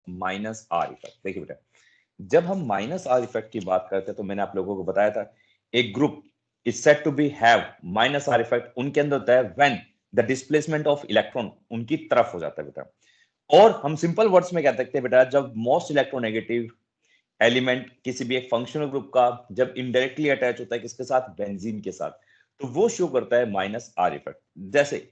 Minus R effect. देखिए बेटा, जब हम माइनस आर इफेक्ट की बात करते हैं तो मैंने आप लोगों को बताया था एक group is said to be have minus R effect उनके अंदर होता है when the displacement of electron उनकी तरफ हो जाता है बेटा। और हम सिंपल वर्ड्स में कह सकते हैं बेटा, जब मोस्ट इलेक्ट्रोनेगेटिव एलिमेंट किसी भी एक फंक्शनल ग्रुप का जब इनडायरेक्टली अटैच होता है किसके साथ, बेंजीन के साथ, तो वो शो करता है माइनस आर इफेक्ट। जैसे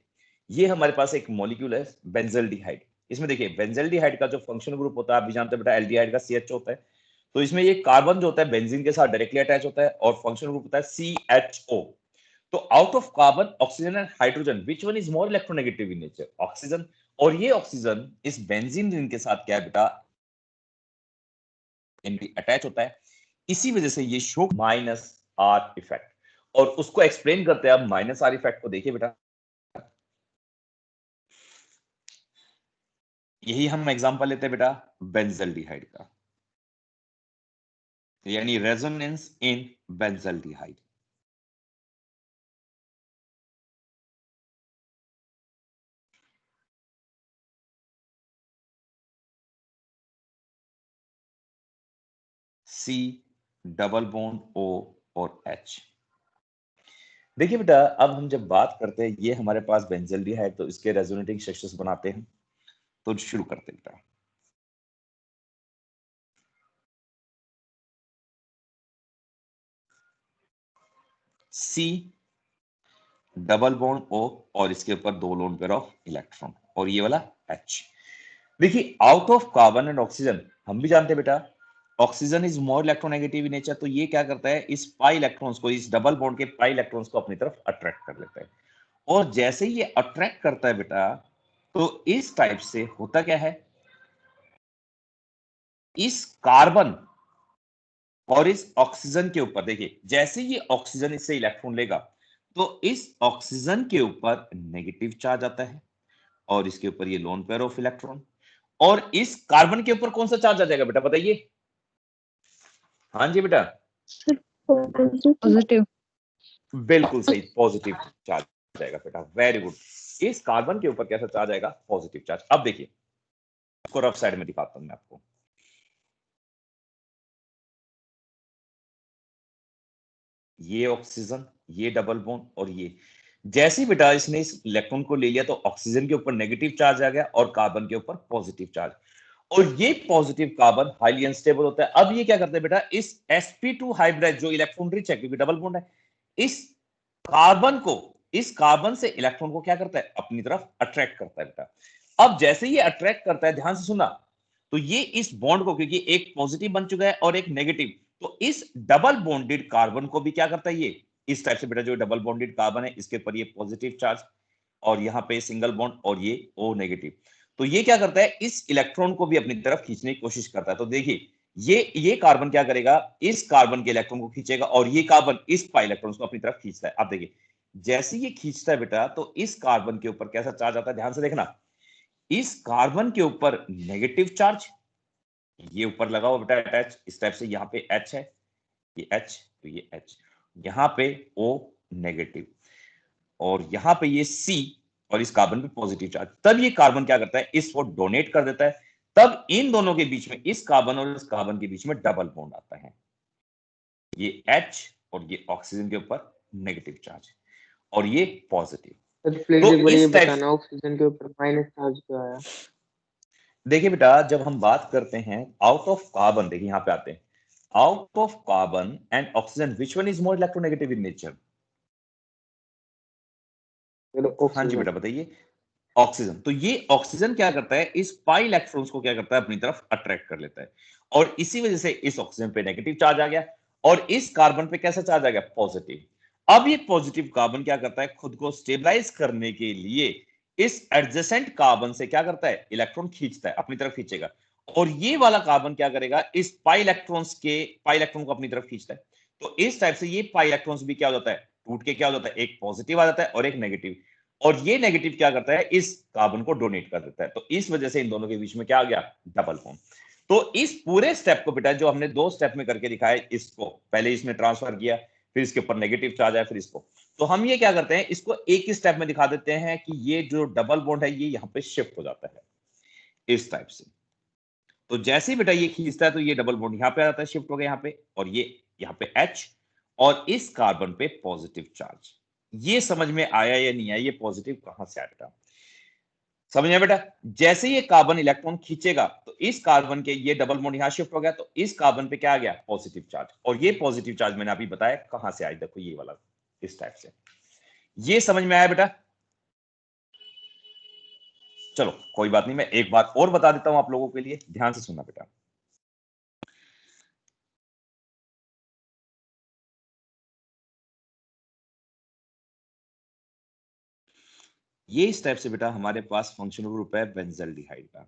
ये हमारे पास एक मॉलिक्यूल है बेंजल्डिहाइड, इसमें देखिए बेंजल्डिहाइड का जो फंक्शनल ग्रुप होता है आप भी जानते हैं बेटा, एल्डिहाइड का CH होता है, तो इसमें ये कार्बन जो होता है बेंजीन के साथ डायरेक्टली अटैच होता है और फंक्शनल ग्रुप होता है CHO। तो out of carbon oxygen and hydrogen which one is more electronegative in nature, oxygen. और ये ऑक्सीजन इस बेंजीन रिंग के साथ क्या है बेटा, अटैच होता है, इसी वजह से ये शो माइनस आर इफेक्ट। और उसको एक्सप्लेन करते हैं अब माइनस आर इफेक्ट को। देखिए बेटा, यही हम एग्जांपल लेते हैं बेटा बेंजल्डिहाइड का, यानी resonance in benzaldehyde. C double bond O और H। देखिए बेटा, अब हम जब बात करते हैं ये हमारे पास बेंजल्डिहाइड, तो इसके रेजोनेटिंग स्ट्रक्चर्स बनाते हैं, तो शुरू करते हैं बेटा। C डबल बॉन्ड O और इसके ऊपर 2 लोन पेयर ऑफ इलेक्ट्रॉन और ये वाला H। देखिए out of carbon and oxygen हम भी जानते हैं बेटा oxygen is more electronegative in nature, तो ये क्या करता है इस पाई इलेक्ट्रॉन्स को, इस डबल बॉन्ड के पाई इलेक्ट्रॉन्स को अपनी तरफ अट्रैक्ट कर लेता है। और जैसे ही ये अट्रैक्ट करता है बेटा, तो इस टाइप से होता क्या है, इस कार्बन और इस ऑक्सीजन के ऊपर देखिए, जैसे ये ऑक्सीजन इससे इलेक्ट्रॉन लेगा तो इस ऑक्सीजन के ऊपर नेगेटिव चार्ज आता है और इसके ऊपर ये लोन पेयर ऑफ इलेक्ट्रॉन, और इस कार्बन के ऊपर कौन सा चार्ज आ जाएगा बेटा बताइए। हाँ जी बेटा, पॉजिटिव। बिल्कुल सही, पॉजिटिव चार्ज जाएगा बेटा, वेरी गुड। इस कार्बन के ऊपर कैसा चार्ज आएगा, पॉजिटिव चार्ज। अब देखिए इसको रफ साइड में दिखाता हूं मैं आपको। ये ऑक्सीजन, ये डबल बॉन्ड और ये, जैसे ही बेटा इसने इस इलेक्ट्रॉन को ले लिया तो ऑक्सीजन के ऊपर नेगेटिव चार्ज आ गया और कार्बन के ऊपर पॉजिटिव चार्ज, और ये पॉजिटिव कार्बन हाईली अनस्टेबल होता है। अब ये क्या करते हैं बेटा, इस sp2 हाइब्रिड जो इलेक्ट्रॉन रिच है क्योंकि डबल बॉन्ड है, इस कार्बन को, इस कार्बन से इलेक्ट्रॉन को क्या करता है अपनी तरफ अट्रैक्ट करता है बेटा। अब जैसे ये अट्रैक्ट करता है, ध्यान से सुना, तो ये इस बॉन्ड को, क्योंकि एक पॉजिटिव बन चुका है और एक नेगेटिव, तो इस डबल बॉन्डेड कार्बन को भी क्या करता है ये इस टाइप से बेटा, जो डबल बॉन्डेड कार्बन है इसके ऊपर ये पॉजिटिव चार्ज और यहाँ पे सिंगल बॉन्ड और ये O नेगेटिव, तो ये क्या करता है इस इलेक्ट्रॉन को भी अपनी तरफ खींचने की कोशिश करता है। तो देखिए ये कार्बन क्या करेगा, इस कार्बन के इलेक्ट्रॉन को खींचेगा और ये कार्बन इस पाई इलेक्ट्रॉन को अपनी तरफ खींचता है। अब देखिए जैसे ये खींचता है बेटा, तो इस कार्बन के ऊपर कैसा चार्ज आता है, ध्यान से देखना, इस कार्बन के ऊपर नेगेटिव चार्ज, ये ऊपर लगा हुआ बेटा अटैच इस टाइप से, यहाँ पे H है, ये H, तो ये H, यहाँ पे O नेगेटिव और यहाँ पे ये C और इस कार्बन पे पॉजिटिव चार्ज। तब ये कार्बन क्या करता है, इसको डोनेट कर देता है, तब इन दोनों के बीच में, इस कार्बन और इस कार्बन के बीच में डबल बॉन्ड आता है, ये H और ये ऑक्सीजन के ऊपर नेगेटिव चार्ज और ये पॉजिटिव। सर प्लीज तो एक बार ये इस टाइप, बताना ऑक्सीजन के ऊपर माइनस चार्ज क्यों आया? देखिए बेटा जब हम बात करते हैं आउट ऑफ कार्बन, देखिए यहाँ पे आते हैं, out of carbon and oxygen which one is more electronegative in nature. हाँ जी बेटा ऑक्सीजन। बताइए, ऑक्सीजन। तो ये ऑक्सीजन क्या करता है, इस पाई इलेक्ट्रॉन्स को क्या करता है अपनी तरफ अट्रैक्ट कर लेता है, और इसी वजह से इस ऑक्सीजन पे नेगेटिव चार्ज आ गया और इस कार्बन पे कैसा चार्ज आ गया, पॉजिटिव। अब ये पॉजिटिव कार्बन क्या करता है, खुद को स्टेबलाइज करने के लिए इस एडजेसेंट कार्बन से क्या करता है, इलेक्ट्रॉन खींचता है, अपनी तरफ खींचेगा, और ये वाला कार्बन क्या करेगा, इस पाई इलेक्ट्रॉन को अपनी तरफ खींचता है। तो इस टाइप से ये पाई इलेक्ट्रॉन्स भी क्या हो जाता है, टूट के क्या हो जाता है, एक पॉजिटिव आ जाता है और एक नेगेटिव, और ये नेगेटिव क्या करता है, इस कार्बन को डोनेट कर देता है। तो इस वजह से इन दोनों के बीच में क्या आ गया, डबल बॉन्ड। तो इस पूरे स्टेप को बेटा जो हमने 2 स्टेप में करके दिखाया, इसको पहले इसने ट्रांसफर किया, फिर इसके ऊपर नेगेटिव चार्ज आया, फिर इसको, तो हम ये क्या करते हैं, इसको एक ही स्टेप में दिखा देते हैं कि ये जो डबल बॉन्ड है ये यहाँ पे शिफ्ट हो जाता है इस टाइप से। तो जैसे ही बेटा ये खींचता है तो ये डबल बॉन्ड यहाँ पे आ जाता है, शिफ्ट हो गया यहाँ पे, और ये यहाँ पे H, और इस कार्बन पे पॉजिटिव चार्ज। ये समझ में आया या नहीं आया, ये पॉजिटिव कहां से आएगा? समझ में बेटा? जैसे ये कार्बन इलेक्ट्रॉन खींचेगा तो इस कार्बन के ये डबल बॉन्ड यहां शिफ्ट हो गया, तो इस कार्बन पे क्या आ गया? Positive charge. और ये पॉजिटिव चार्ज मैंने अभी बताया कहां से आया, देखो ये वाला, इस टाइप से। ये समझ में आया बेटा? चलो कोई बात नहीं, मैं एक बार और बता देता हूं आप लोगों के लिए, ध्यान से सुनना बेटा। ये इस टाइप से बेटा हमारे पास फंक्शनल ग्रुप है बेंजल्डिहाइड का,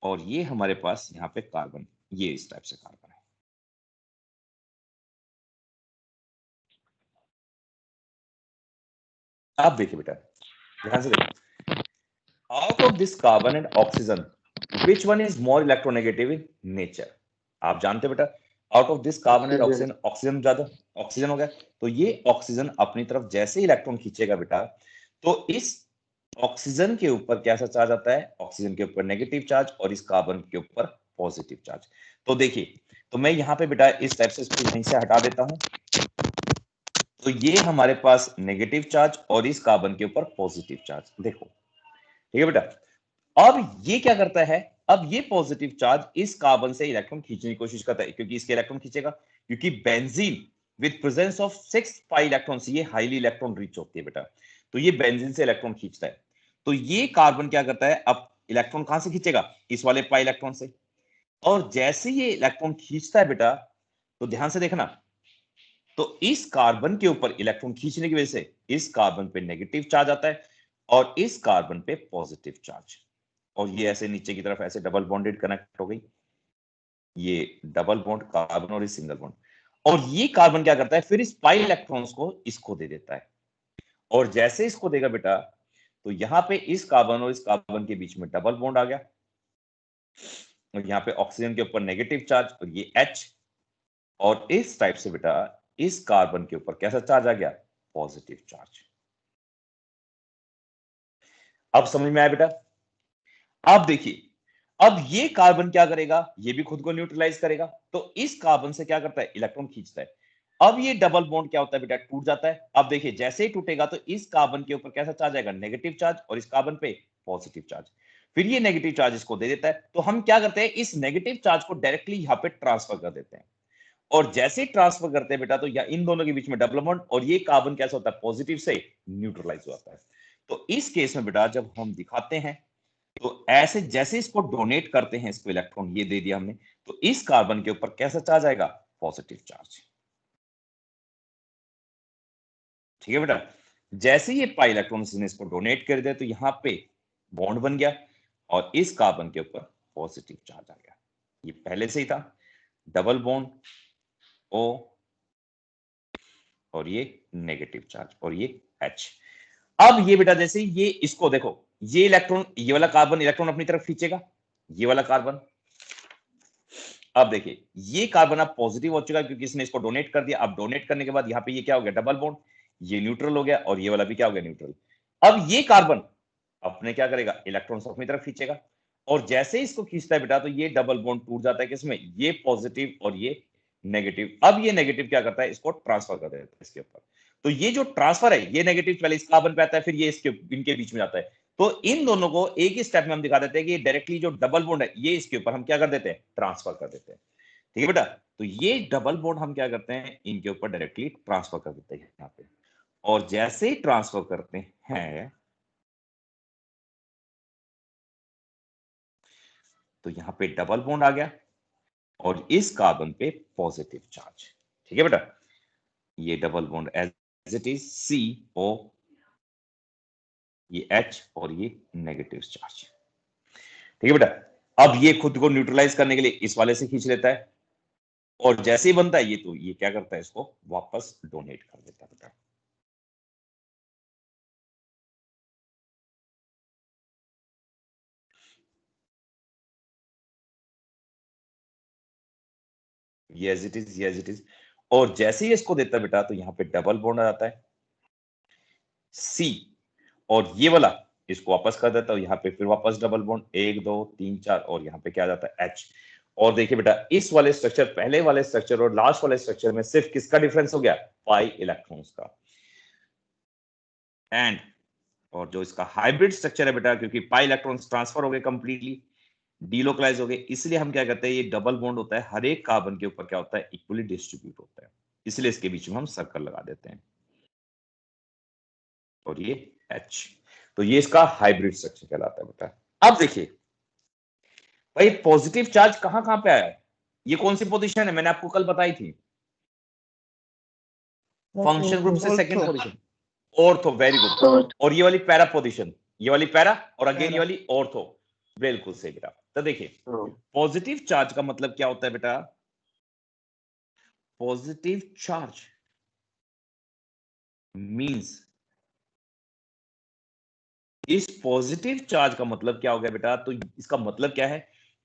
और ये हमारे पास यहाँ पे कार्बन, ये इस टाइप से कार्बन है। आप देखिए बेटा, ध्यान से देखो, out of this carbon and oxygen which one is more electronegative in nature? आप जानते हो बेटा, out of this carbon and oxygen. Oxygen, oxygen ज्यादा, ऑक्सीजन हो गया। तो ये ऑक्सीजन अपनी तरफ जैसे ही इलेक्ट्रॉन खींचेगा बेटा, तो इस ऑक्सीजन के ऊपर कैसा चार्ज आता है? ऑक्सीजन के ऊपर नेगेटिव चार्ज, और इस कार्बन के ऊपर पॉजिटिव चार्ज। तो देखिए, तो मैं यहाँ पे बेटा इस टाइप से इसको यहीं से हटा देता हूं, तो ये हमारे पास नेगेटिव चार्ज और इस कार्बन के ऊपर पॉजिटिव चार्ज, देखो ठीक है बेटा। अब ये क्या करता है, अब ये पॉजिटिव चार्ज इस कार्बन से इलेक्ट्रॉन खींचने की कोशिश करता है, क्योंकि इसके इलेक्ट्रॉन खींचेगा, क्योंकि benzene with presence of 6 pi electrons, ये हाईली इलेक्ट्रॉन रिच होती है बेटा, तो ये बेंजीन से इलेक्ट्रॉन खींचता है। तो ये कार्बन क्या करता है, अब इलेक्ट्रॉन कहां से खींचेगा? इस वाले पाई इलेक्ट्रॉन से। और जैसे ये इलेक्ट्रॉन खींचता है बेटा, तो ध्यान से देखना, तो इस कार्बन के ऊपर इलेक्ट्रॉन खींचने की वजह से इस कार्बन पे नेगेटिव चार्ज आता है, और इस कार्बन पे पॉजिटिव चार्ज, और ये ऐसे नीचे की तरफ ऐसे डबल बॉन्डेड कनेक्ट हो गई, ये डबल बॉन्ड कार्बन और इस सिंगल बॉन्ड। और ये कार्बन क्या करता है, फिर इस पाई इलेक्ट्रॉन्स को इसको दे देता है, और जैसे इसको देगा बेटा, तो यहां पे इस कार्बन और इस कार्बन के बीच में डबल बॉन्ड आ गया, और यहाँ पे ऑक्सीजन के ऊपर नेगेटिव चार्ज, और ये H, और इस टाइप से बेटा इस कार्बन के ऊपर कैसा चार्ज आ गया? Positive charge. अब समझ में आया बेटा? अब देखिए, अब ये कार्बन क्या करेगा, ये भी खुद को न्यूट्रलाइज करेगा, तो इस कार्बन से क्या करता है? इलेक्ट्रॉन खींचता है। अब ये डबल बॉन्ड क्या होता है बेटा? टूट जाता है। अब देखिए, जैसे ही टूटेगा तो इस कार्बन के ऊपर कैसा चार्ज आएगा? नेगेटिव चार्ज, और इस कार्बन पे पॉजिटिव चार्ज। फिर ये नेगेटिव चार्ज इसको दे देता है, तो हम क्या करते हैं, इस नेगेटिव चार्ज को डायरेक्टली यहाँ पे ट्रांसफर कर देते हैं। और जैसे ही ट्रांसफर करते हैं बेटा, तो या इन दोनों के बीच में डबल बॉन्ड, और ये कार्बन कैसा होता है? पॉजिटिव से न्यूट्रलाइज हो जाता है। तो इस केस में बेटा जब हम दिखाते हैं, तो ऐसे जैसे इसको डोनेट करते हैं, इसको इलेक्ट्रॉन ये दे दिया हमने, तो इस कार्बन के ऊपर कैसा चार्ज आएगा? Positive charge. ठीक है बेटा, जैसे ये पाई इलेक्ट्रॉन ने इसको डोनेट कर दिया, तो यहां पे बॉन्ड बन गया, और इस कार्बन के ऊपर पॉजिटिव चार्ज आ गया। ये पहले से ही था, डबल बॉन्ड ओ, और ये नेगेटिव चार्ज, और ये H। अब ये बेटा जैसे ये इसको देखो, ये इलेक्ट्रॉन, ये वाला कार्बन इलेक्ट्रॉन अपनी तरफ खींचेगा, ये वाला कार्बन। अब देखिए, ये कार्बन अब पॉजिटिव हो चुका है, क्योंकि इसने इसको डोनेट कर दिया। अब डोनेट करने के बाद यहाँ पे ये क्या हो गया? डबल बॉन्ड, ये न्यूट्रल हो गया, और ये वाला भी क्या हो गया? न्यूट्रल। अब ये कार्बन अपने क्या करेगा? इलेक्ट्रॉन्स अपनी तरफ खींचेगा, और जैसे इसको खींचता है बेटा, तो ये डबल बॉन्ड टूट जाता है, किसमें? ये पॉजिटिव और ये नेगेटिव। अब ये नेगेटिव क्या करता है? इसको ट्रांसफर कर देता है इसके ऊपर। तो ये जो ट्रांसफर है, ये नेगेटिव पहले इस कार्बन पे आता है, फिर ये इसके इनके बीच में जाता है। तो इन दोनों को एक ही स्टेप में हम दिखा देते हैं कि डायरेक्टली जो डबल बॉन्ड है, ये इसके ऊपर हम क्या कर देते हैं? ट्रांसफर कर देते हैं। ठीक है बेटा, तो ये डबल बॉन्ड हम क्या करते हैं? इनके ऊपर डायरेक्टली ट्रांसफर कर देते हैं यहाँ पे। और जैसे ही ट्रांसफर करते हैं, तो यहाँ पे डबल बॉन्ड आ गया, और इस कार्बन पे पॉजिटिव चार्ज। ठीक है बेटा, ये double bond as it is C O, ये H, और ये नेगेटिव चार्ज। ठीक है बेटा, अब ये खुद को न्यूट्रलाइज करने के लिए इस वाले से खींच लेता है, और जैसे ही बनता है ये, तो ये क्या करता है? इसको वापस डोनेट कर देता है बेटा। ये एज इट इज, ये एज इट इज। और जैसे ही इसको देता है बेटा, तो यहाँ पे डबल बॉन्ड आ जाता है C, और ये वाला इसको वापस कर देता हूं, यहाँ पे फिर वापस डबल बॉन्ड 1 2 3 4 और यहाँ पे क्या जाता है H। और देखिए बेटा इस वाले स्ट्रक्चर, पहले वाले स्ट्रक्चर और लास्ट वाले स्ट्रक्चर में सिर्फ किसका डिफरेंस हो गया, पाई इलेक्ट्रॉन्स का। एंड और जो इसका हाइब्रिड स्ट्रक्चर है बेटा, क्योंकि पाई इलेक्ट्रॉन्स ट्रांसफर हो गए कंप्लीटली, डीलोकलाइज हो गए, इसलिए हम क्या करते हैं, ये डबल बॉन्ड होता है हर एक कार्बन के ऊपर क्या होता है, इक्वली डिस्ट्रीब्यूट होता है, इसलिए इसके बीच में हम सर्कल लगा देते हैं और ये H। तो ये इसका हाइब्रिड स्ट्रक्चर कहलाता है बेटा। अब देखिए भाई पॉजिटिव चार्ज कहां कहां पे आया है, ये कौन सी पोजीशन है, मैंने आपको कल बताई थी, फंक्शन ग्रुप से second position, ortho, very good. और ये वाली पैरा पोजीशन, ये वाली पैरा और अगेन ये वाली ऑर्थो, बिल्कुल सही बेटा। तो देखिए पॉजिटिव चार्ज का मतलब क्या होता है बेटा, पॉजिटिव चार्ज मींस, इस पॉजिटिव चार्ज का मतलब क्या हो गया बेटा, तो इसका मतलब क्या है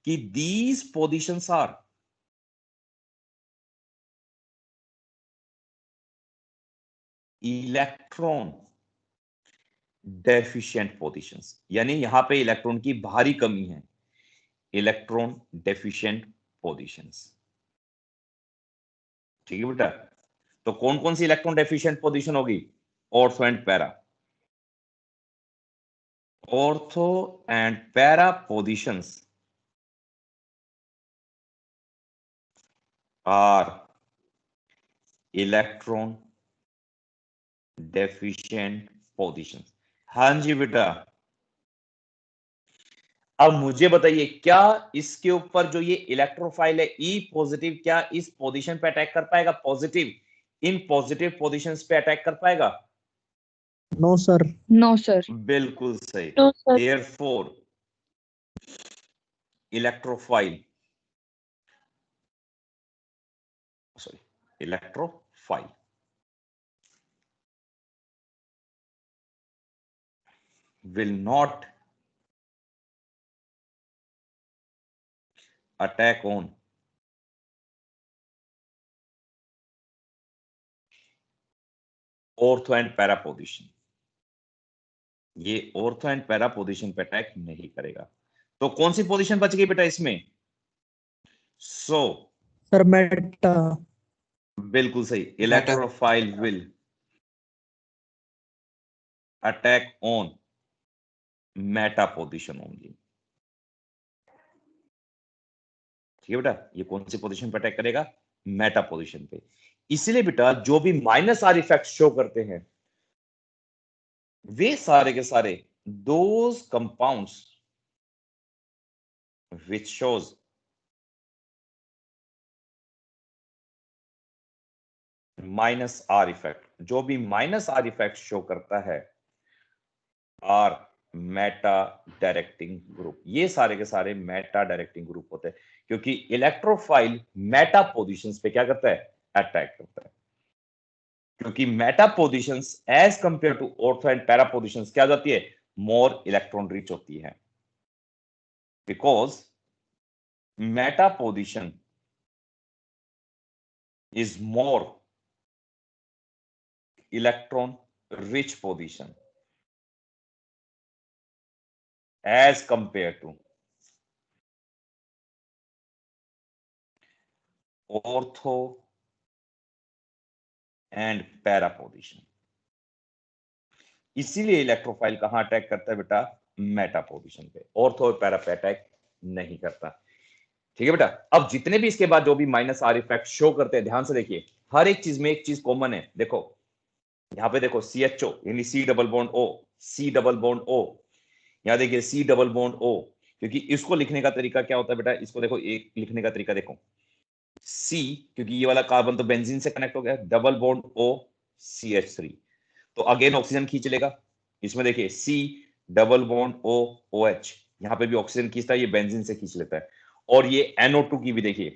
कि these positions are electron deficient positions, यानी यहां पे इलेक्ट्रॉन की भारी कमी है, इलेक्ट्रॉन डेफिशिएंट पोजीशंस। ठीक है बेटा, तो कौन कौन सी इलेक्ट्रॉन डेफिशिएंट पोजीशन होगी, ortho and para, ortho and para positions are electron deficient positions. हाँ जी बेटा, अब मुझे बताइए क्या इसके ऊपर जो ये इलेक्ट्रोफाइल है ई पॉजिटिव, क्या इस पोजीशन पे अटैक कर पाएगा, पॉजिटिव इन पॉजिटिव पोजीशंस पे अटैक कर पाएगा, नो सर, नो सर, बिल्कुल सही। No sir, therefore electrophile, sorry electrophile will not attack on ortho and para position, ये ऑर्थो एंड पैरा पोजीशन पे अटैक नहीं करेगा। तो कौन सी पोजीशन बच गई बेटा इसमें, सो सर मेटा, बिल्कुल सही, electrophile will attack on Meta position only. ठीक है बेटा, ये कौन सी पोजीशन पे अटैक करेगा, मेटा पोजीशन पे। इसलिए बेटा जो भी माइनस आर इफेक्ट शो करते हैं वे सारे के सारे those compounds which shows minus R effect, जो भी माइनस आर इफेक्ट शो करता है आर मेटा डायरेक्टिंग ग्रुप, ये सारे के सारे मेटा डायरेक्टिंग ग्रुप होते हैं, क्योंकि इलेक्ट्रोफाइल मेटा पोजीशंस पे क्या करता है, अटैक करता है। क्योंकि meta positions as compare to ortho and para positions क्या जाती है, मोर इलेक्ट्रॉन रिच होती है, because meta position is more electron rich position as compared to ortho and para position। इसीलिए इलेक्ट्रोफाइल कहां अटैक करता है बेटा, मेटा पोजीशन पे, ऑर्थो और पैरा पे अटैक नहीं करता। ठीक है बेटा, अब जितने भी इसके बाद जो भी माइनस आर इफेक्ट शो करते हैं, ध्यान से देखिए, हर एक चीज में एक चीज कॉमन है। देखो यहां पे देखो CHO यानी C double bond O, C double bond O, यहां देखिए C डबल बॉन्ड O, क्योंकि इसको लिखने का तरीका क्या होता है बेटा, इसको देखो एक लिखने का तरीका देखो, C, क्योंकि ये वाला कार्बन तो बेंजीन से कनेक्ट हो गया, डबल बॉन्ड O CH3, तो अगेन ऑक्सीजन खींच लेगा। इसमें देखिए C double bond O OH, यहां पे भी ऑक्सीजन खींचता है, ये बेंजीन से खींच लेता है। और ये NO2 की भी देखिए,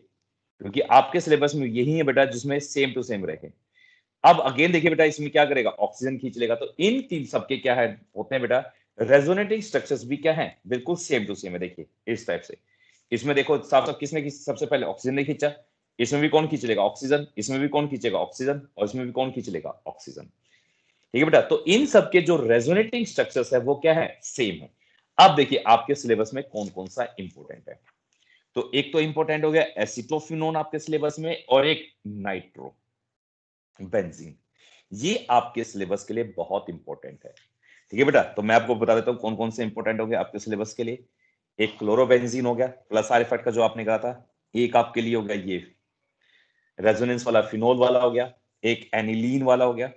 क्योंकि आपके सिलेबस में यही है बेटा जिसमें सेम टू सेम रहे। अब अगेन देखिए बेटा इसमें क्या करेगा, ऑक्सीजन खींच लेगा। तो इन तीन सबके क्या है होते हैं बेटा, रेजोनेटिंग स्ट्रक्चर्स भी क्या है, बिल्कुल सेम टू सेम है। देखिए इस टाइप से, इसमें देखो साफ साफ किसने सबसे पहले ऑक्सीजन ने खींचा, इसमें भी कौन खींच लेगा, ऑक्सीजन, इसमें भी कौन खींचेगा, ऑक्सीजन, और इसमें भी कौन खींच लेगा, ऑक्सीजन। ठीक है बेटा। तो इन सब के जो रेजोनेटिंग स्ट्रक्चर्स है वो क्या है, सेम है। अब देखिए आपके सिलेबस में कौन कौन सा इंपॉर्टेंट है। तो एक तो इंपॉर्टेंट हो गया एसिटोफिनोन आपके सिलेबस में, और एक नाइट्रो बेंजीन। ये आपके सिलेबस के लिए बहुत इंपॉर्टेंट है। ठीक है बेटा। तो मैं आपको बता देता हूं कौन कौन से इंपॉर्टेंट हो गया आपके सिलेबस के लिए। एक क्लोरोबेंजीन हो गया प्लस आर इफेक्ट का जो आपने कहा था। एक आपके लिए हो गया ये रेजोनेंस वाला फिनोल वाला हो गया। एक एनिलीन वाला हो गया।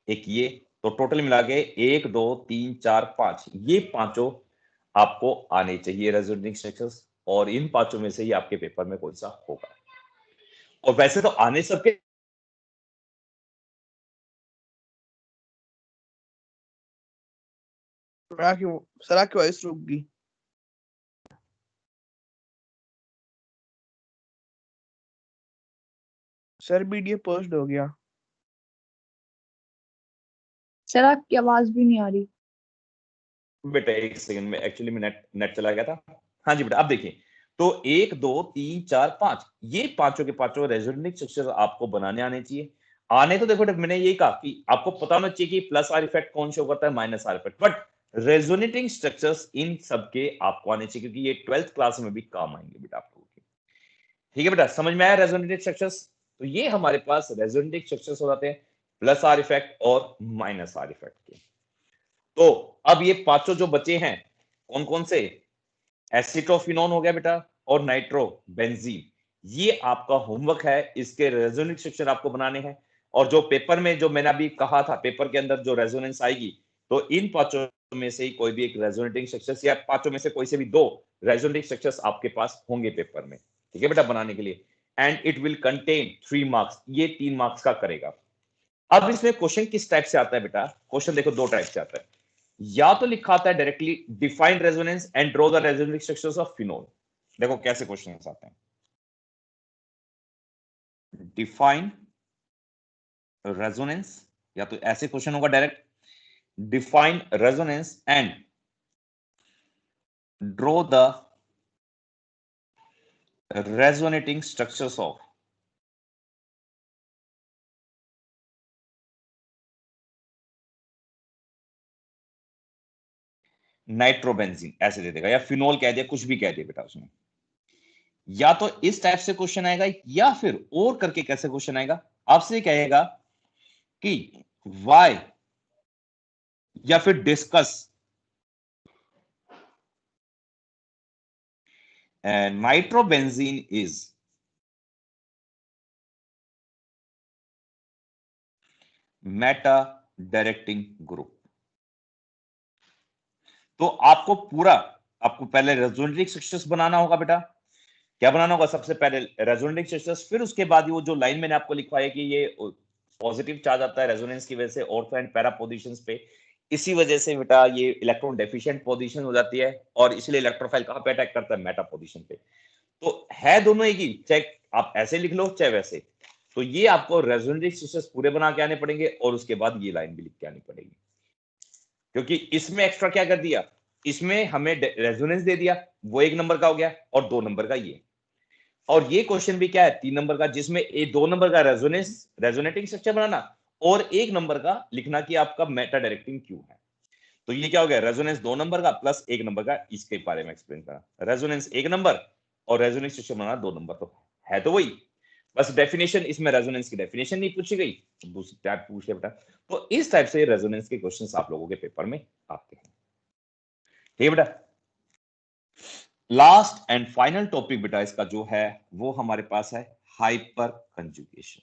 एक ये। तो टोटल मिला के 1 2 3 4 5, ये पांचों आपको आने चाहिए रेजोनेटिंग स्ट्रक्चर्स। और इन पांचों में से ही आपके पेपर में कौन सा होगा। और वैसे तो आने सबके सर आपकी वॉइस रुक गई। सर बीडीए पोस्ट हो गया। सर आपकी आवाज भी नहीं आ रही। बेटा एक सेकंड में, एक्चुअली में नेट चला गया था। हाँ जी बेटा, अब देखिए। तो 1 2 3 4 5, ये पांचों के पांचों रेजोनेटिंग स्ट्रक्चर आपको बनाने आने चाहिए। आने तो देखो मैंने यही कहा कि आपको पता होना चाहिए कि प्लस आर इफेक्ट कौन शो करता है, minus R effect, but resonating structures in सबके आपको आने चाहिए, क्योंकि ये 12th क्लास में भी काम आएंगे बेटा आप लोगों के। ठीक है बेटा, समझ में आया रेजोनेटिंग स्ट्रक्चर्स। तो ये हमारे पास रेजोनेटिंग स्ट्रक्चर्स हो जाते हैं प्लस आर इफेक्ट और माइनस आर इफेक्ट के। तो अब ये पांचों जो बचे हैं कौन कौन से, एसिटोफिनोन हो गया बेटा, और नाइट्रो बेंजीन। ये आपका होमवर्क है, इसके रेजोनेंस स्ट्रक्चर आपको बनाने हैं। और जो पेपर में जो मैंने अभी कहा था, पेपर के अंदर जो रेजोनेंस आएगी, तो इन पांचों में से ही कोई भी एक रेजोनेटिंग स्ट्रक्चर्स या पांचों में से कोई से भी दो रेजोनेटिंग स्ट्रक्चर्स आपके पास होंगे पेपर में। ठीक है बेटा, बनाने के लिए। And it will contain 3 marks, ये 3 मार्क्स का करेगा। अब इसमें क्वेश्चन किस टाइप से आता है बेटा, क्वेश्चन देखो 2 टाइप से आता है। या तो लिखा आता है directly define resonance and draw the resonating structures of phenol. देखो कैसे क्वेश्चन आते हैं। डिफाइन रेजोनेंस, या तो ऐसे क्वेश्चन होगा direct, define resonance and draw the resonating structures of nitrobenzene, ऐसे दे देगा, या फिनोल कह दिया, कुछ भी कह दिया बेटा उसमें। या तो इस टाइप से क्वेश्चन आएगा, या फिर और करके कैसे क्वेश्चन आएगा, आपसे कहेगा कि वाई, या फिर discuss nitrobenzene is Meta directing group. तो आपको पूरा, आपको पहले रेजोनेटिंग स्ट्रक्चर्स बनाना होगा बेटा। क्या बनाना होगा, सबसे पहले रेजोनेटिंग स्ट्रक्चर्स, फिर उसके बाद वो जो लाइन मैंने आपको लिखवाई कि ये पॉजिटिव चार्ज आता है रेजोनेंस की वजह से ऑर्थो एंड पैरा पोजीशंस पे, इसी वजह से बेटा ये इलेक्ट्रॉन डेफिशिएंट पोजीशन हो जाती है, और इसलिए इलेक्ट्रोफाइल कहां पे अटैक करता है, मेटा पोजीशन पे। तो है दोनों एक ही, चाहे आप ऐसे लिख लो चाहे वैसे। तो ये आपको रेजोनेटिंग स्ट्रक्चर्स पूरे बना के आने पड़ेंगे, और उसके बाद ये लाइन भी लिख के आनी पड़ेगी। क्योंकि इसमें एक्स्ट्रा क्या कर दिया, इसमें हमें रेजोनेंस दे दिया, वो 1 नंबर का हो गया, और 2 नंबर का ये। और ये क्वेश्चन भी क्या है, 3 नंबर का, जिसमें 2 नंबर का रेजोनेटिंग स्ट्रक्चर बनाना, और 1 नंबर का लिखना कि आपका मेटा डायरेक्टिंग क्यों है। तो ये क्या हो गया, रेजोनेंस 2 नंबर का प्लस 1 नंबर का, इसके बारे में एक्सप्लेन करना। रेजोनेंस 1 नंबर और रेजोनेंस स्ट्रक्चर बनाना 2 नंबर, तो है तो वही, बस डेफिनेशन, इसमें रेजोनेंस की डेफिनेशन नहीं पूछी गई, दूसरी टाइप पूछ लिया बेटा। तो इस टाइप से रेजोनेंस के क्वेश्चंस आप लोगों के पेपर में आते हैं। ठीक है बेटा। लास्ट एंड फाइनल टॉपिक बेटा इसका जो है वो हमारे पास है हाइपर कंजुगेशन।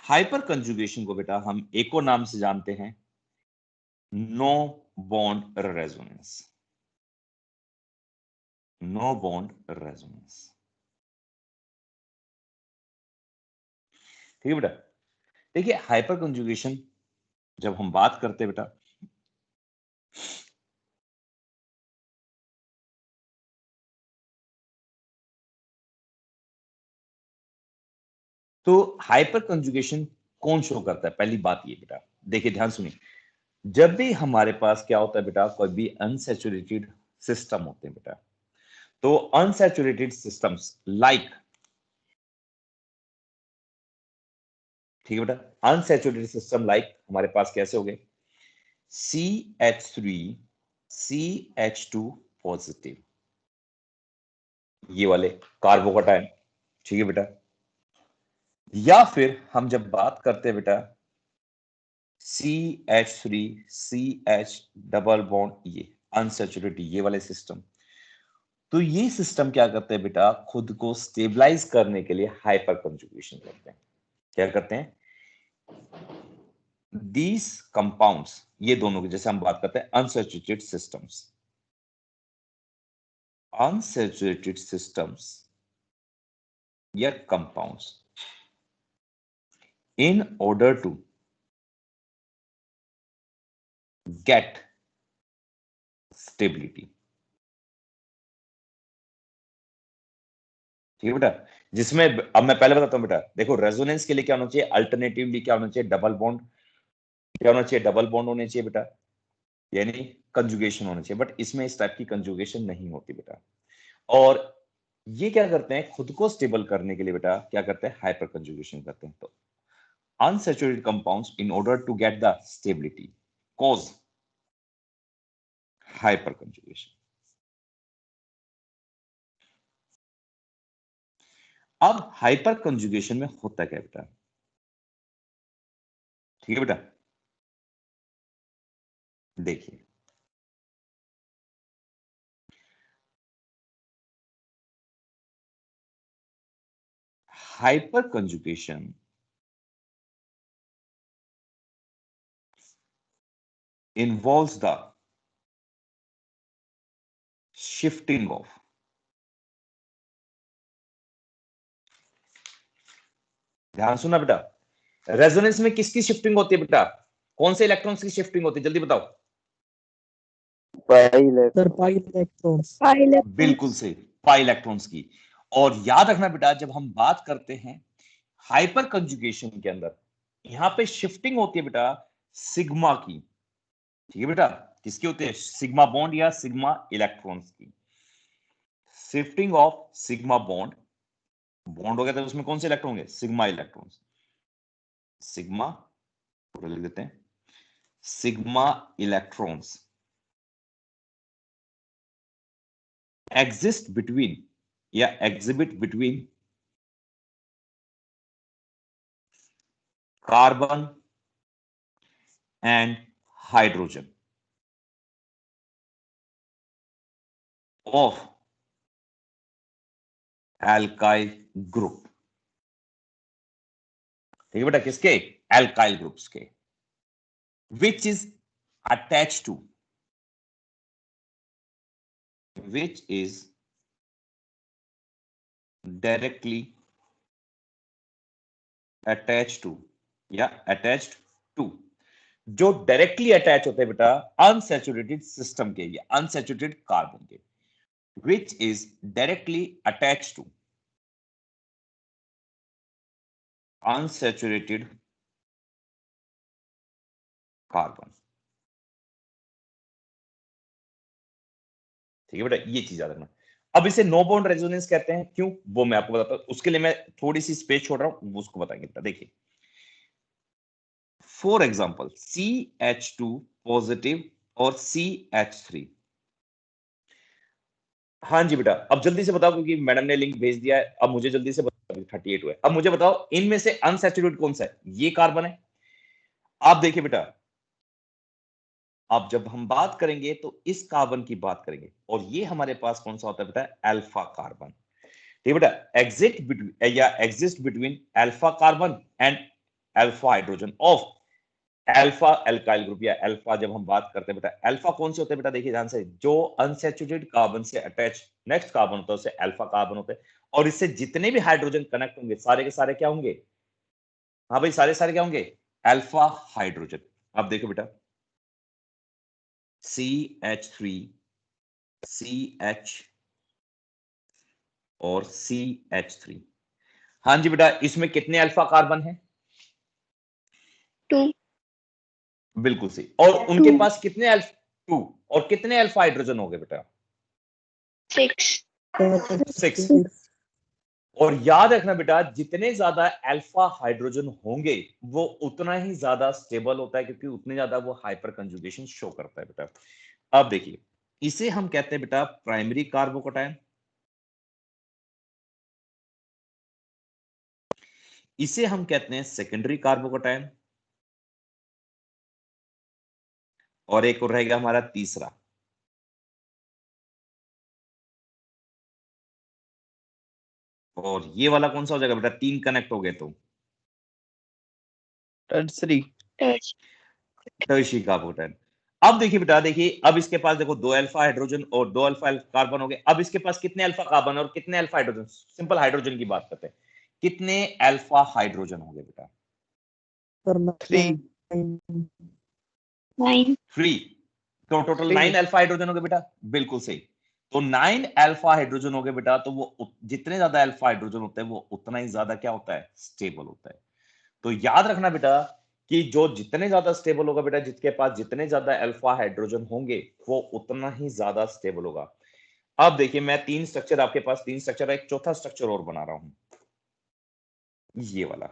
हाइपर कंजुगेशन को बेटा हम एक और नाम से जानते हैं, no bond resonance. No bond resonance. ठीक है बेटा। देखिए हाइपर कंजुगेशन जब हम बात करते हैं बेटा, तो हाइपर कंजुगेशन कौन शो करता है, पहली बात ये बेटा देखिए ध्यान सुनिए। जब भी हमारे पास क्या होता है बेटा, कोई भी अनसैचुरेटेड सिस्टम होते हैं बेटा, तो अनसैचुरेटेड सिस्टम्स लाइक, ठीक है बेटा, अनसैचुरेटेड सिस्टम लाइक हमारे पास कैसे हो गए, CH3 CH2 पॉजिटिव, ये वाले कार्बोकटायन, ठीक है बेटा। या फिर हम जब बात करते हैं बेटा CH3 CH डबल बॉन्ड, ये अनसैचुरेटेड, ये वाले सिस्टम, तो ये सिस्टम क्या करते हैं बेटा, खुद को स्टेबलाइज करने के लिए हाइपर कंजुगेशन करते हैं। क्या करते हैं, दीज कंपाउंड्स, ये दोनों की, जैसे हम बात करते हैं अनसैचुरेटेड सिस्टम्स, अनसैचुरेटेड सिस्टम्स या compounds, in order to get stability, ठीक है बेटा। जिसमें अब मैं पहले बताता हूं बेटा, देखो रेजोनेंस के लिए क्या होना चाहिए, अल्टरनेटिवली क्या होना चाहिए, डबल बॉन्ड, क्या होना चाहिए, डबल बॉन्ड होने चाहिए बेटा, यानी कंजुगेशन होना चाहिए, बट इसमें इस टाइप की कंजुगेशन नहीं होती बेटा। और ये क्या करते हैं, खुद को स्टेबल करने के लिए बेटा क्या करते हैं, हाइपर कंजुगेशन करते हैं। तो unsaturated compounds in order to get the stability cause hyperconjugation. अब हाइपर कंजुगेशन में होता क्या बेटा, ठीक है बेटा, देखिए hyper conjugation involves the shifting of, ध्यान सुना बेटा, रेजोनेंस में किसकी शिफ्टिंग होती है बेटा, कौन से इलेक्ट्रॉन्स की शिफ्टिंग होती है, जल्दी बताओ। Sir pi electrons. बिल्कुल सही, पाई इलेक्ट्रॉन्स की। और याद रखना बेटा, जब हम बात करते हैं हाइपर कंजुगेशन के अंदर, यहां पे शिफ्टिंग होती है बेटा सिग्मा की, ठीक है बेटा, किसकी होती है, सिग्मा बॉन्ड या सिग्मा इलेक्ट्रॉन्स की, shifting of sigma bond, bond हो गया तो उसमें कौन से इलेक्ट्रॉन होंगे, सिग्मा इलेक्ट्रॉन्स, सिग्मा पूरा लिख देते हैं, सिग्मा इलेक्ट्रॉन्स एग्जिस्ट बिटवीन या exhibit between carbon and hydrogen of alkyl group, ठीक है बेटा, किसके, एल्काइल ग्रुप्स के, which is attached to, which is directly attached to या attached to, जो डायरेक्टली अटैच होते हैं बेटा अनसैचुरेटेड सिस्टम के या अनसैचुरेटेड कार्बन के, which is directly attached to unsaturated carbon, ठीक है बेटा, ये चीज याद रखना। अब इसे नो बॉन्ड रेजोनेंस कहते हैं, क्यों वो मैं आपको बताता हूं, उसके लिए मैं थोड़ी सी स्पेस छोड़ रहा हूं, उसको बताएंगे बेटा। देखिए फॉर एग्जांपल CH2 पॉजिटिव और CH3, हाँ जी बेटा, अब जल्दी से बताओ क्योंकि मैडम ने लिंक भेज दिया है, अब मुझे जल्दी से बताओ, 38 हुए, अब मुझे बताओ इनमें से अनसैचुरेटेड कौन सा है, ये कार्बन है। आप देखिए बेटा, अब जब हम बात करेंगे तो इस कार्बन की बात करेंगे, और ये हमारे पास कौन सा होता है बेटा, अल्फा कार्बन, ठीक है बेटा, एग्जिस्ट बिटवीन या exist between alpha carbon and alpha hydrogen of alpha alkyl group या अल्फा। जब हम बात करते हैं बेटा, अल्फा कौन से होते हैं बेटा, देखिए ध्यान से, जो अनसैचुरेटेड कार्बन से अटैच नेक्स्ट कार्बन होता है उसे अल्फा कार्बन होते हैं, और इससे जितने भी हाइड्रोजन कनेक्ट होंगे सारे के सारे क्या होंगे, हाँ भाई सारे सारे क्या होंगे, अल्फा हाइड्रोजन। अब देखो बेटा CH3 CH और CH3, हाँ जी बेटा, इसमें कितने अल्फा कार्बन है, 2 बिल्कुल सही, और उनके 2 पास कितने अल्फा, 2, और कितने अल्फा हाइड्रोजन हो गए बेटा, 6 6। और याद रखना बेटा, जितने ज्यादा अल्फा हाइड्रोजन होंगे वो उतना ही ज्यादा स्टेबल होता है, क्योंकि उतने ज्यादा वो हाइपर कंजुगेशन शो करता है बेटा। अब देखिए, इसे हम कहते हैं बेटा प्राइमरी कार्बोकैटायन, इसे हम कहते हैं सेकेंडरी कार्बोकैटायन, और एक और रहेगा हमारा तीसरा, और ये वाला कौन सा हो जाएगा बेटा? 3 कनेक्ट हो गए तो टर्सरी। Tertiary carbocation. अब देखिए बेटा, देखिए अब इसके पास देखो 2 अल्फा हाइड्रोजन और 2 अल्फा कार्बन हो गए। अब इसके पास कितने अल्फा कार्बन और कितने अल्फा हाइड्रोजन? सिंपल हाइड्रोजन की बात करते हैं, कितने अल्फा हाइड्रोजन हो गए बेटा? सर 3। 9 3। तो टोटल 9 3। अल्फा हाइड्रोजन हो गए बेटा, बिल्कुल सही। तो 9 अल्फा हाइड्रोजन हो गए बेटा, तो वो जितने ज्यादा अल्फा हाइड्रोजन होते हैं वो उतना ही ज्यादा क्या होता है? स्टेबल होता है। तो याद रखना बेटा कि जो जितने ज्यादा स्टेबल होगा बेटा, जिसके पास जितने ज्यादा अल्फा हाइड्रोजन होंगे वो उतना ही ज्यादा स्टेबल होगा। अब देखिए, मैं 3 स्ट्रक्चर, आपके पास 3 स्ट्रक्चर है, एक चौथा स्ट्रक्चर और बना रहा हूं, ये वाला।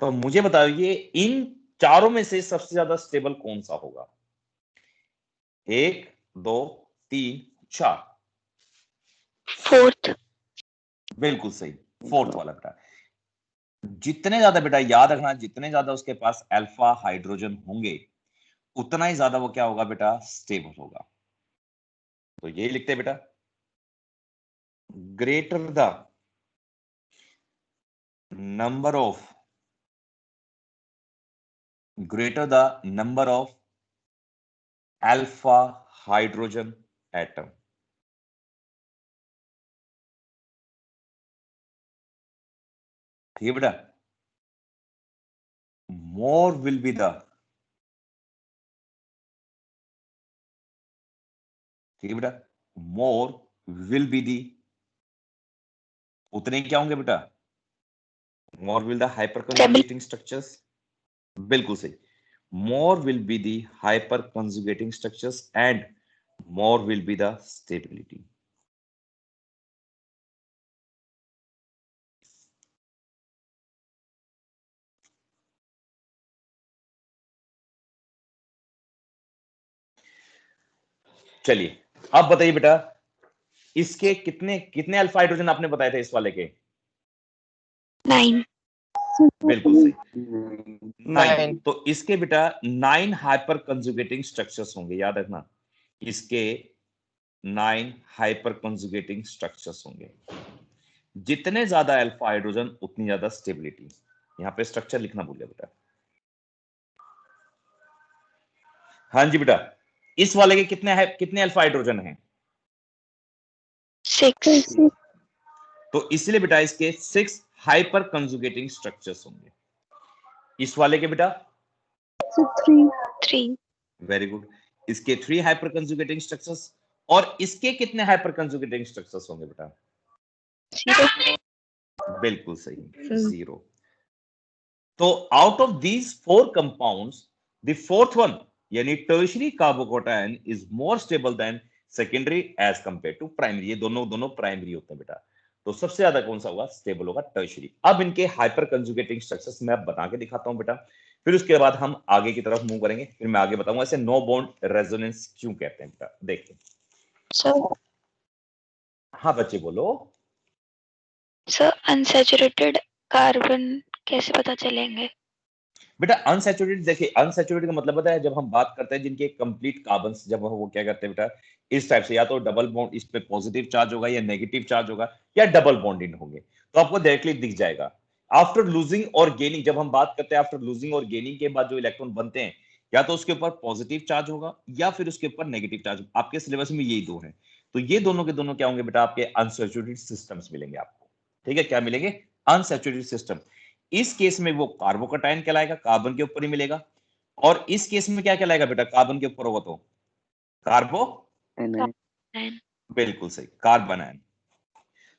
तो मुझे बताइए इन चारों में से सबसे ज्यादा स्टेबल कौन सा होगा? 1 2 3 4।4th बिल्कुल सही, 4th वाला बेटा। जितने ज्यादा बेटा याद रखना, जितने ज्यादा उसके पास अल्फा हाइड्रोजन होंगे उतना ही ज्यादा वो क्या होगा बेटा? स्टेबल होगा। तो ये लिखते हैं बेटा, greater the number of greater the number of alpha hydrogen atom, ठीक है बेटा, more will be the, ठीक है बेटा, more will be the, उतने क्या होंगे बेटा? more will the hyper conjugating structures, बिल्कुल सही, more will be the hyper conjugating structures and more will be the stability। चलिए अब बताइए बेटा, इसके कितने कितने अल्फा हाइड्रोजन आपने बताए थे इस वाले के? 9 बिल्कुल सही, 9। 9। तो इसके बेटा 9 हाइपर कंजुगेटिंग स्ट्रक्चर्स होंगे, याद रखना, इसके 9 हाइपर कंजुगेटिंग स्ट्रक्चर्स होंगे। जितने ज्यादा अल्फा हाइड्रोजन उतनी ज्यादा स्टेबिलिटी। यहां पे स्ट्रक्चर लिखना भूल गया बेटा। हाँ जी बेटा, इस वाले के कितने अल्फा हाइड्रोजन हैं? 6 तो इसलिए बेटा इसके 6 हाइपर कंजुगेटिंग स्ट्रक्चर्स होंगे। इस वाले के बेटा 3 वेरी गुड, इसके 3 हाइपर कंजुगेटिंग स्ट्रक्चर्स। और इसके कितने हाइपर कंजुगेटिंग स्ट्रक्चर्स होंगे बेटा? 0 बिल्कुल सही, 0। तो out of these 4 compounds the fourth one यानी tertiary carbocation is more stable than secondary as compare to primary. ये दोनों प्राइमरी होते हैं बेटा। तो सबसे ज्यादा कौन सा होगा? स्टेबल होगा टर्शियरी। अब इनके हाइपर कंजुगेटिंग स्ट्रक्चर्स मैं बना के दिखाता हूं बेटा, फिर उसके बाद हम आगे की तरफ मूव करेंगे, फिर मैं आगे बताऊंगा इसे नो बॉन्ड रेजोनेंस क्यों कहते हैं बेटा। देखिए, सर हाँ बच्चे बोलो। सर अनसैचुरेटेड कार्बन कैसे पता चलेंगे? बेटा अनसैचुरेटेड, देखिए अनसैचुरेटेड का मतलब होता है जब हम बात करते हैं जिनके कंप्लीट कार्बन, जब वो क्या करते हैं बेटा, इस टाइप से, या तो डबल बॉन्ड, इस पे पॉजिटिव चार्ज होगा या नेगेटिव चार्ज होगा या डबल बॉन्डिंग होंगे, तो आपको डायरेक्टली दिख जाएगा। आफ्टर लूजिंग और गेनिंग, जब हम बात करते हैं आफ्टर लूजिंग और गेनिंग के बाद जो इलेक्ट्रॉन बनते हैं, या तो उसके ऊपर पॉजिटिव चार्ज होगा या फिर उसके ऊपर नेगेटिव चार्ज। आपके सिलेबस में यही दो हैं, तो ये दोनों के दोनों क्या होंगे बेटा? आपके अनसैचुरेटेड सिस्टम्स मिलेंगे आपको। ठीक है, क्या मिलेंगे? Unsaturated system. इस केस में वो कार्बोकैटायन कहलाएगा, कार्बन के ऊपर ही मिलेगा। और इस केस में क्या कहलाएगा बेटा? कार्बन के ऊपर होगा तो कार्बो, बिल्कुल सही, कार्बन आयन।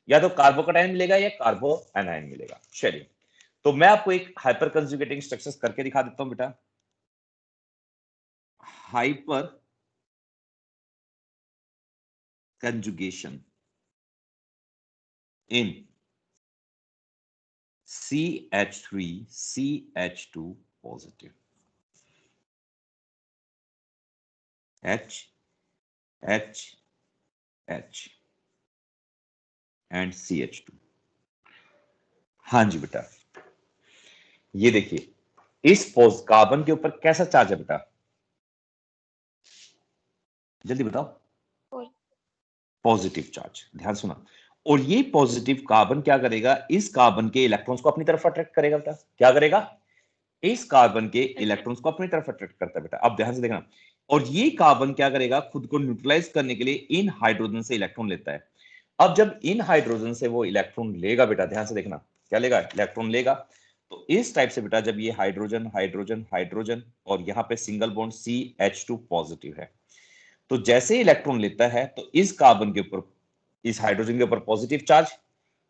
या तो कार्बोकैटायन मिलेगा या कार्बो एनायन मिलेगा। चलिए, तो मैं आपको एक हाइपर कंजुगेटिंग स्ट्रक्चर्स करके दिखा देता हूं बेटा। Hyper conjugation in CH3 CH2 positive. H H H and CH2. हाँ जी बेटा, ये देखिए इस कार्बन के ऊपर कैसा चार्ज है बेटा, जल्दी बताओ। पॉजिटिव चार्ज, ध्यान सुना। और ये पॉजिटिव कार्बन क्या करेगा, इस कार्बन के इलेक्ट्रॉन्स को अपनी तरफ अट्रैक्ट करेगा बेटा। क्या करेगा, इस कार्बन के इलेक्ट्रॉन्स को अपनी तरफ अट्रैक्ट करता है बेटा। अब ध्यान से देखना, और ये कार्बन क्या करेगा, खुद को न्यूट्रलाइज करने के लिए इन हाइड्रोजन से इलेक्ट्रॉन लेता है। अब जब इन हाइड्रोजन से वो इलेक्ट्रॉन लेगा बेटा, ध्यान से देखना क्या लेगा, इलेक्ट्रॉन लेगा। तो इस टाइप से बेटा, जब ये हाइड्रोजन हाइड्रोजन हाइड्रोजन और यहाँ पे सिंगल बॉन्ड CH2 पॉजिटिव है, तो जैसे इलेक्ट्रॉन लेता है तो इस कार्बन के ऊपर, इस हाइड्रोजन के ऊपर पॉजिटिव चार्ज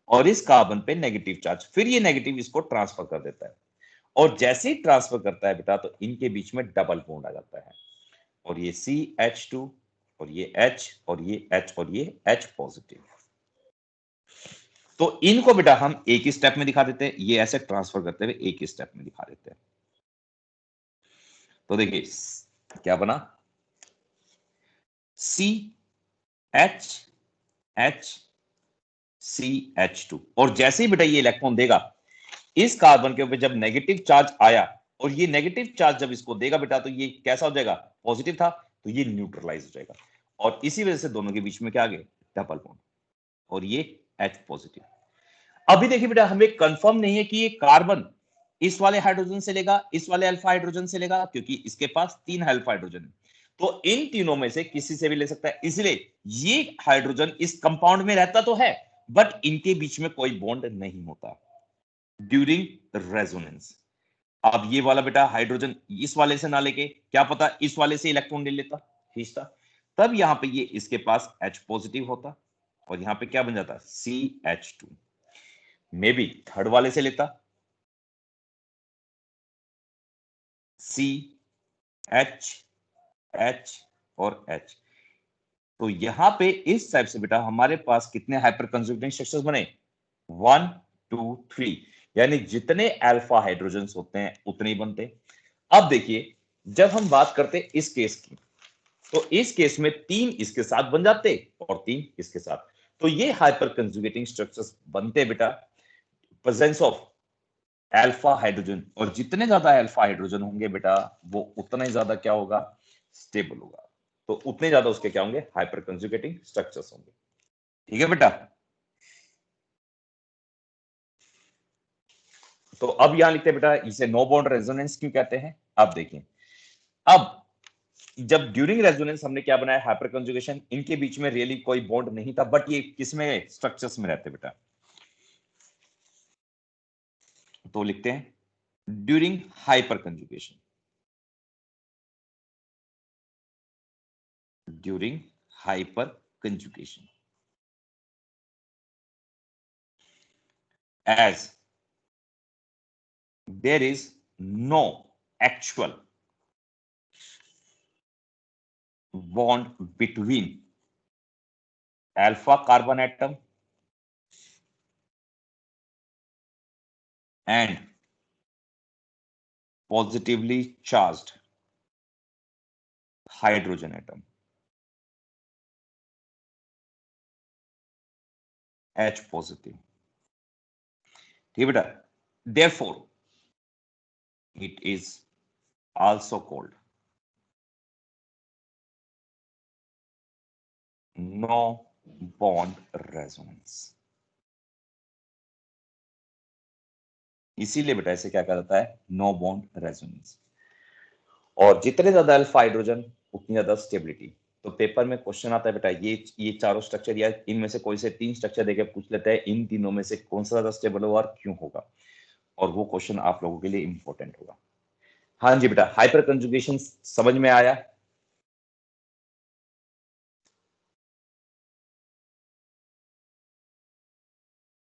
और इस कार्बन पे नेगेटिव चार्ज, फिर ये नेगेटिव इसको ट्रांसफर कर देता है। और जैसे ही ट्रांसफर करता है बेटा, तो इनके बीच में डबल बॉन्ड आ जाता है, और ये CH2 और ये H और ये H और ये H पॉजिटिव। तो इनको बेटा हम एक ही स्टेप में दिखा देते हैं, ये ऐसे ट्रांसफर करते हुए एक ही स्टेप में दिखा देते हैं। तो देखिए क्या बना, CH H CH2, और जैसे ही बेटा ये इलेक्ट्रॉन देगा इस कार्बन के ऊपर, जब नेगेटिव चार्ज आया और ये नेगेटिव चार्ज जब इसको देगा बेटा, तो ये कैसा हो जाएगा, पॉजिटिव था, तो ये न्यूट्रलाइज हो जाएगा। और इसी वजह से दोनों के बीच में क्या आ गया, डबल बॉन्ड, और ये H पॉजिटिव। अभी देखिए बेटा, हमें कंफर्म नहीं है कि ये कार्बन इस वाले हाइड्रोजन से लेगा, इस वाले अल्फा हाइड्रोजन से लेगा, क्योंकि इसके पास 3 अल्फा हाइड्रोजन है, तो इन तीनों में से किसी से भी ले सकता है। इसलिए ये हाइड्रोजन इस कंपाउंड में रहता तो है, बट इनके बीच में कोई बॉन्ड नहीं होता ड्यूरिंग रेजोनेंस। अब ये वाला बेटा हाइड्रोजन इस वाले से ना लेके, क्या पता इस वाले से इलेक्ट्रॉन ले लेता, खींचता, तब यहां पे ये इसके पास H पॉजिटिव होता, और यहां पे क्या बन जाता, CH2। मे बी थर्ड वाले से लेता, CH H और H। तो यहां पे इस टाइप से बेटा हमारे पास कितने हाइपर कंजुगेटिंग स्ट्रक्चर्स बने, 1 2 3, यानी जितने अल्फा हाइड्रोजन होते हैं उतने ही बनते। अब देखिए, जब हम बात करते इस केस की, तो इस केस में 3 इसके साथ बन जाते और 3 इसके साथ, तो ये हाइपर कंजुगेटिंग स्ट्रक्चर्स बनते बेटा प्रेजेंस ऑफ अल्फा हाइड्रोजन। और जितने ज्यादा अल्फा हाइड्रोजन होंगे बेटा, वो उतना ही ज्यादा क्या होगा, स्टेबल होगा, तो उतने ज्यादा उसके क्या होंगे, हाइपर कंजुगेटिंग स्ट्रक्चर्स होंगे। ठीक है बेटा। तो अब यहां लिखते हैं बेटा, इसे नो बॉन्ड रेजोनेंस क्यों कहते हैं। अब देखिए, अब जब ड्यूरिंग रेजोनेंस हमने क्या बनाया, हाइपर कंजुगेशन, इनके बीच में रियली कोई बॉन्ड नहीं था, बट ये किसमें, स्ट्रक्चर्स में रहते बेटा। तो लिखते हैं during hyper conjugation, during hyper conjugation, as there is no actual bond between alpha carbon atom and positively charged hydrogen atom, H positive। ठीक है बेटा, therefore it is also called no bond resonance। इसीलिए बेटा इसे क्या कहा जाता है, नो बॉन्ड रेजोनेंस। और जितने ज्यादा अल्फा हाइड्रोजन उतनी ज्यादा स्टेबिलिटी। तो पेपर में क्वेश्चन आता है बेटा, ये चारों स्ट्रक्चर या इनमें से कोई से 3 स्ट्रक्चर देके पूछ लेता है, इन तीनों में से कौन सा ज्यादा स्टेबल होगा और क्यों होगा, और वो क्वेश्चन आप लोगों के लिए इंपॉर्टेंट होगा। हाँ जी बेटा, हाइपर कंजुगेशन समझ में आया।